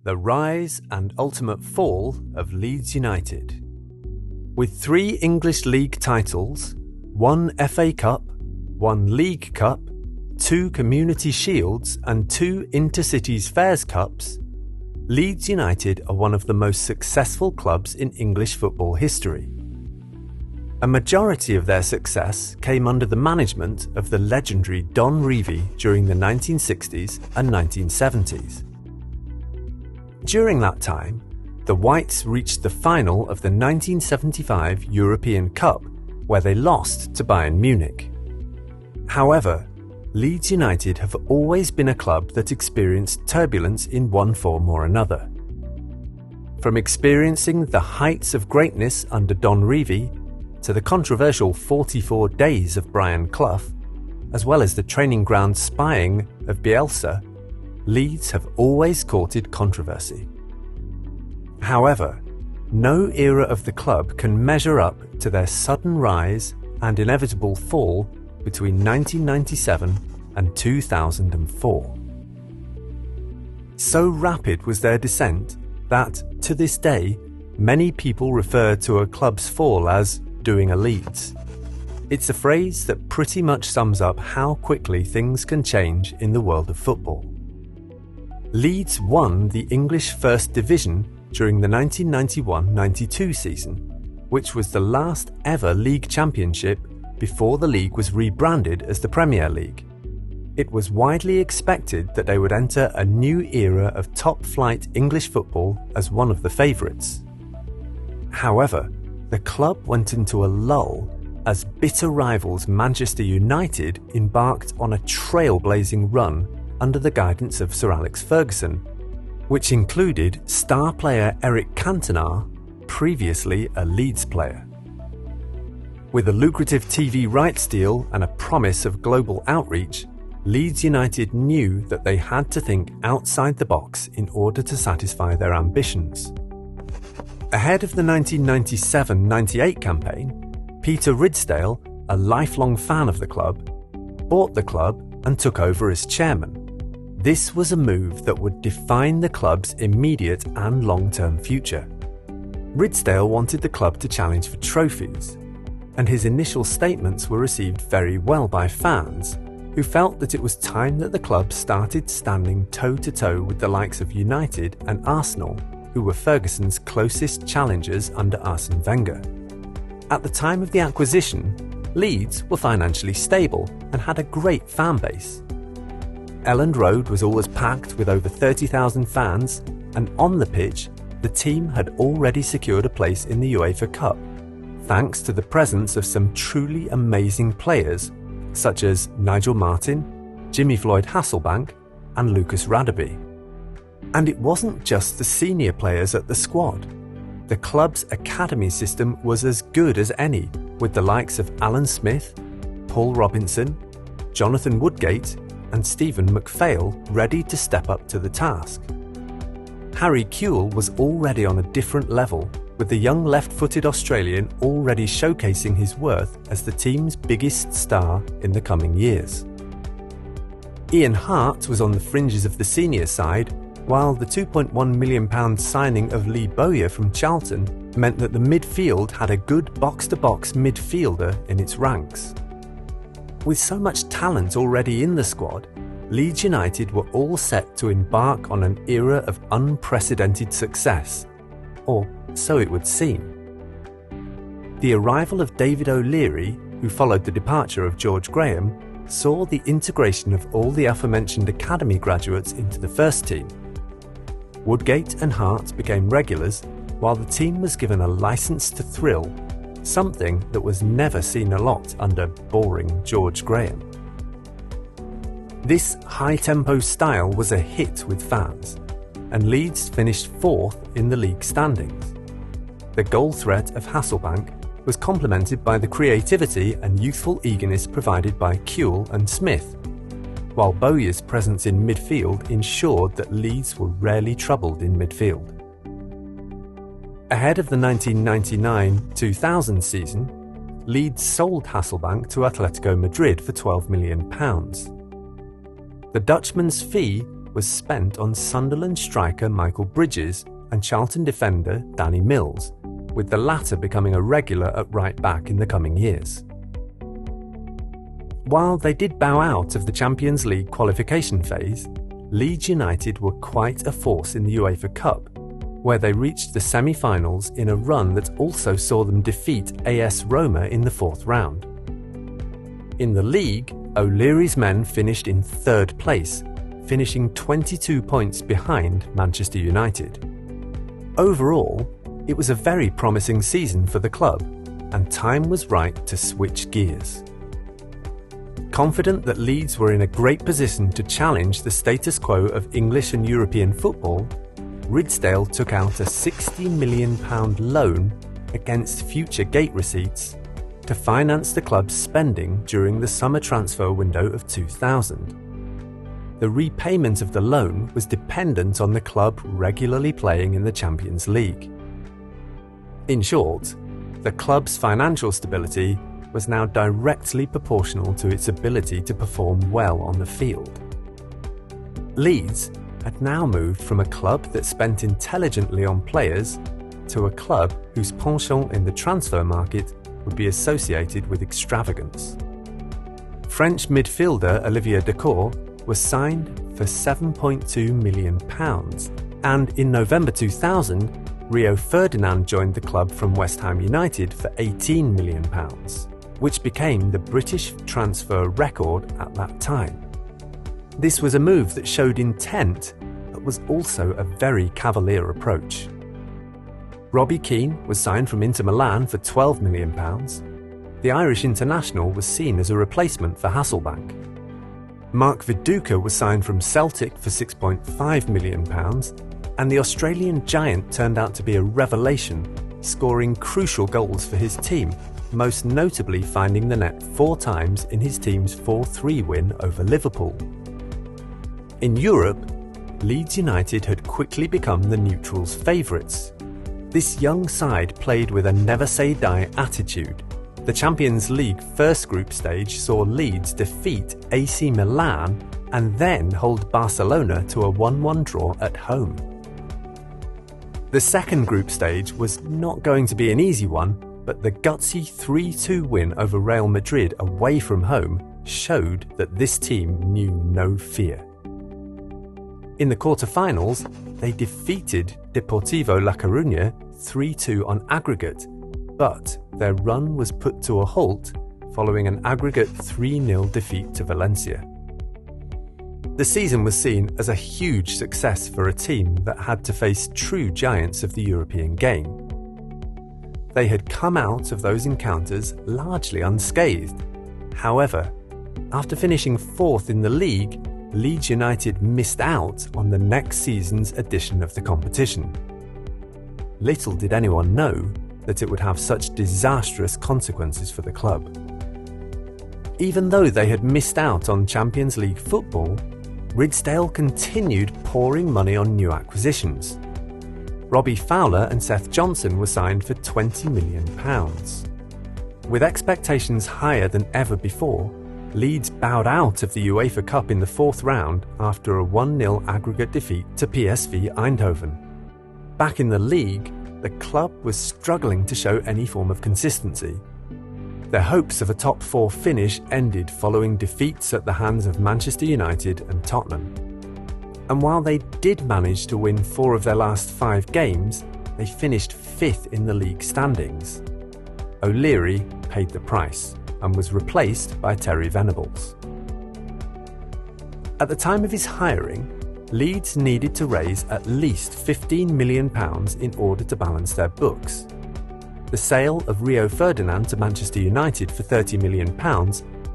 The rise and ultimate fall of Leeds United. With 3 English League titles, 1 FA Cup, 1 League Cup, 2 Community Shields and 2 Intercities Fairs Cups, Leeds United are one of the most successful clubs in English football history. A majority of their success came under the management of the legendary Don Revie during the 1960s and 1970s. During that time, the Whites reached the final of the 1975 European Cup, where they lost to Bayern Munich. However, Leeds United have always been a club that experienced turbulence in one form or another. From experiencing the heights of greatness under Don Revie to the controversial 44 days of Brian Clough, as well as the training ground spying of Bielsa, Leeds have always courted controversy. However, no era of the club can measure up to their sudden rise and inevitable fall between 1997 and 2004. So rapid was their descent that, to this day, many people refer to a club's fall as doing a Leeds. It's a phrase that pretty much sums up how quickly things can change in the world of football. Leeds won the English First Division during the 1991-92 season, which was the last ever league championship before the league was rebranded as the Premier League. It was widely expected that they would enter a new era of top-flight English football as one of the favourites. However, the club went into a lull as bitter rivals Manchester United embarked on a trailblazing run under the guidance of Sir Alex Ferguson, which included star player Eric Cantona, previously a Leeds player. With a lucrative TV rights deal and a promise of global outreach, Leeds United knew that they had to think outside the box in order to satisfy their ambitions. Ahead of the 1997-98 campaign, Peter Ridsdale, a lifelong fan of the club, bought the club and took over as chairman. This was a move that would define the club's immediate and long-term future. Ridsdale wanted the club to challenge for trophies, and his initial statements were received very well by fans, who felt that it was time that the club started standing toe-to-toe with the likes of United and Arsenal, who were Ferguson's closest challengers under Arsene Wenger. At the time of the acquisition, Leeds were financially stable and had a great fan base. Elland Road was always packed with over 30,000 fans, and on the pitch, the team had already secured a place in the UEFA Cup, thanks to the presence of some truly amazing players such as Nigel Martyn, Jimmy Floyd Hasselbank and Lucas Radebe. And it wasn't just the senior players at the squad. The club's academy system was as good as any, with the likes of Alan Smith, Paul Robinson, Jonathan Woodgate and Stephen McPhail ready to step up to the task. Harry Kewell was already on a different level, with the young left-footed Australian already showcasing his worth as the team's biggest star in the coming years. Ian Hart was on the fringes of the senior side, while the £2.1 million signing of Lee Bowyer from Charlton meant that the midfield had a good box-to-box midfielder in its ranks. With so much talent already in the squad, Leeds United were all set to embark on an era of unprecedented success, or so it would seem. The arrival of David O'Leary, who followed the departure of George Graham, saw the integration of all the aforementioned academy graduates into the first team. Woodgate and Hart became regulars, while the team was given a license to thrill, something that was never seen a lot under boring George Graham. This high-tempo style was a hit with fans, and Leeds finished 4th in the league standings. The goal threat of Hasselbank was complemented by the creativity and youthful eagerness provided by Kewell and Smith, while Bowyer's presence in midfield ensured that Leeds were rarely troubled in midfield. Ahead of the 1999-2000 season, Leeds sold Hasselbank to Atletico Madrid for £12 million. The Dutchman's fee was spent on Sunderland striker Michael Bridges and Charlton defender Danny Mills, with the latter becoming a regular at right back in the coming years. While they did bow out of the Champions League qualification phase, Leeds United were quite a force in the UEFA Cup, where they reached the semi-finals in a run that also saw them defeat AS Roma in the fourth round. In the league, O'Leary's men finished in third place, finishing 22 points behind Manchester United. Overall, it was a very promising season for the club, and time was right to switch gears. Confident that Leeds were in a great position to challenge the status quo of English and European football, Ridsdale took out a £60 million loan against future gate receipts to finance the club's spending during the summer transfer window of 2000. The repayment of the loan was dependent on the club regularly playing in the Champions League. In short, the club's financial stability was now directly proportional to its ability to perform well on the field. Leeds had now moved from a club that spent intelligently on players to a club whose penchant in the transfer market would be associated with extravagance. French midfielder Olivier Dacour was signed for £7.2 million, and in November 2000, Rio Ferdinand joined the club from West Ham United for £18 million, which became the British transfer record at that time. This was a move that showed intent, but was also a very cavalier approach. Robbie Keane was signed from Inter Milan for £12 million. The Irish international was seen as a replacement for Hasselbank. Mark Viduka was signed from Celtic for £6.5 million, and the Australian giant turned out to be a revelation, scoring crucial goals for his team, most notably finding the net 4 times in his team's 4-3 win over Liverpool. In Europe, Leeds United had quickly become the neutrals' favourites. This young side played with a never-say-die attitude. The Champions League first group stage saw Leeds defeat AC Milan and then hold Barcelona to a 1-1 draw at home. The second group stage was not going to be an easy one, but the gutsy 3-2 win over Real Madrid away from home showed that this team knew no fear. In the quarter-finals, they defeated Deportivo La Coruña 3-2 on aggregate, but their run was put to a halt following an aggregate 3-0 defeat to Valencia. The season was seen as a huge success for a team that had to face true giants of the European game. They had come out of those encounters largely unscathed. However, after finishing 4th in the league, Leeds United missed out on the next season's edition of the competition. Little did anyone know that it would have such disastrous consequences for the club. Even though they had missed out on Champions League football, Ridsdale continued pouring money on new acquisitions. Robbie Fowler and Seth Johnson were signed for £20 million. With expectations higher than ever before, Leeds bowed out of the UEFA Cup in the 4th round after a 1-0 aggregate defeat to PSV Eindhoven. Back in the league, the club was struggling to show any form of consistency. Their hopes of a top 4 finish ended following defeats at the hands of Manchester United and Tottenham. And while they did manage to win 4 of their last 5 games, they finished 5th in the league standings. O'Leary paid the price and was replaced by Terry Venables. At the time of his hiring, Leeds needed to raise at least £15 million in order to balance their books. The sale of Rio Ferdinand to Manchester United for £30 million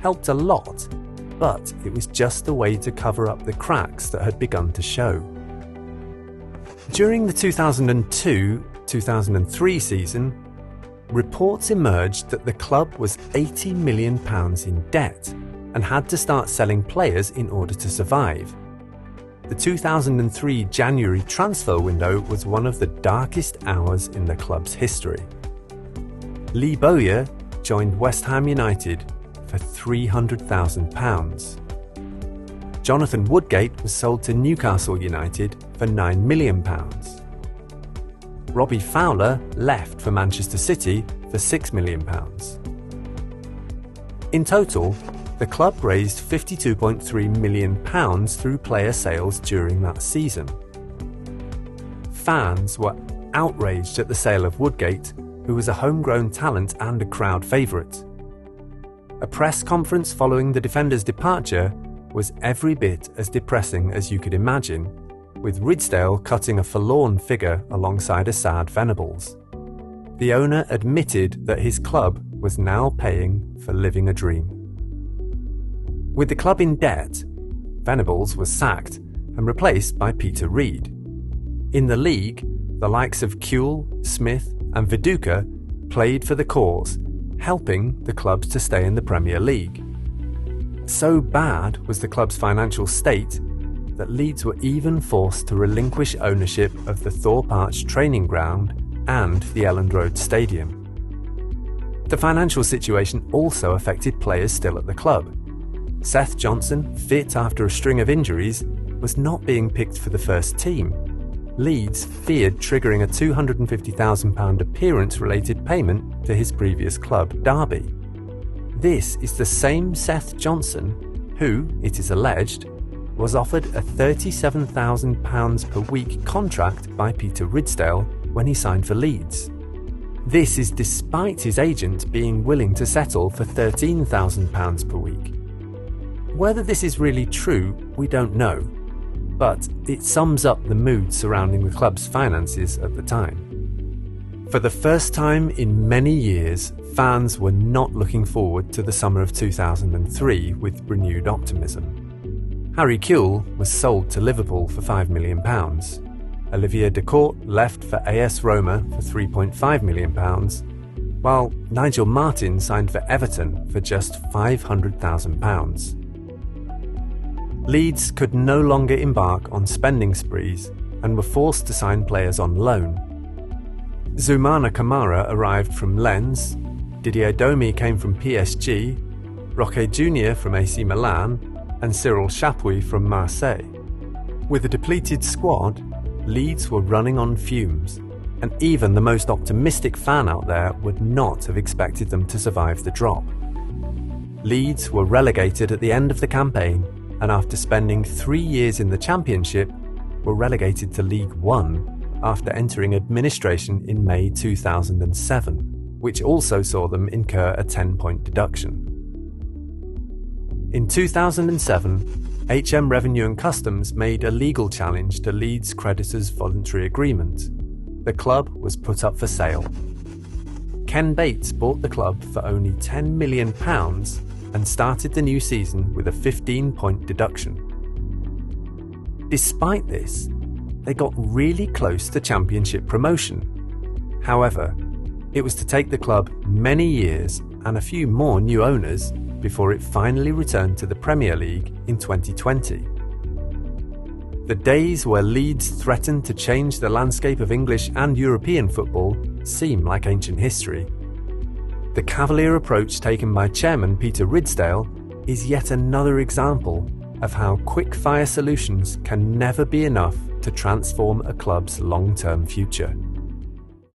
helped a lot, but it was just a way to cover up the cracks that had begun to show. During the 2002-2003 season, reports emerged that the club was £80 million in debt and had to start selling players in order to survive. The 2003 January transfer window was one of the darkest hours in the club's history. Lee Bowyer joined West Ham United for £300,000. Jonathan Woodgate was sold to Newcastle United for £9 million. Robbie Fowler left for Manchester City for £6 million. In total, the club raised £52.3 million through player sales during that season. Fans were outraged at the sale of Woodgate, who was a homegrown talent and a crowd favourite. A press conference following the defender's departure was every bit as depressing as you could imagine, with Ridsdale cutting a forlorn figure alongside a sad Venables. The owner admitted that his club was now paying for living a dream. With the club in debt, Venables was sacked and replaced by Peter Reid. In the league, the likes of Kuehl, Smith and Viduka played for the cause, helping the clubs to stay in the Premier League. So bad was the club's financial state that Leeds were even forced to relinquish ownership of the Thorpe Arch training ground and the Elland Road Stadium. The financial situation also affected players still at the club. Seth Johnson, fit after a string of injuries, was not being picked for the first team. Leeds feared triggering a £250,000 appearance-related payment to his previous club, Derby. This is the same Seth Johnson who, it is alleged, was offered a £37,000 per week contract by Peter Ridsdale when he signed for Leeds. This is despite his agent being willing to settle for £13,000 per week. Whether this is really true, we don't know, but it sums up the mood surrounding the club's finances at the time. For the first time in many years, fans were not looking forward to the summer of 2003 with renewed optimism. Harry Kuehl was sold to Liverpool for £5 million. Olivier Decourt left for AS Roma for £3.5 million, while Nigel Martyn signed for Everton for just £500,000. Leeds could no longer embark on spending sprees and were forced to sign players on loan. Zoumana Kamara arrived from Lens, Didier Domi came from PSG, Roque Jr. from AC Milan, and Cyril Chapuis from Marseille. With a depleted squad, Leeds were running on fumes, and even the most optimistic fan out there would not have expected them to survive the drop. Leeds were relegated at the end of the campaign, and after spending 3 years in the Championship, were relegated to League One after entering administration in May 2007, which also saw them incur a 10-point deduction. In 2007, HM Revenue and Customs made a legal challenge to Leeds' creditors' voluntary agreement. The club was put up for sale. Ken Bates bought the club for only £10 million and started the new season with a 15-point deduction. Despite this, they got really close to Championship promotion. However, it was to take the club many years and a few more new owners before it finally returned to the Premier League in 2020. The days where Leeds threatened to change the landscape of English and European football seem like ancient history. The cavalier approach taken by Chairman Peter Ridsdale is yet another example of how quick-fire solutions can never be enough to transform a club's long-term future.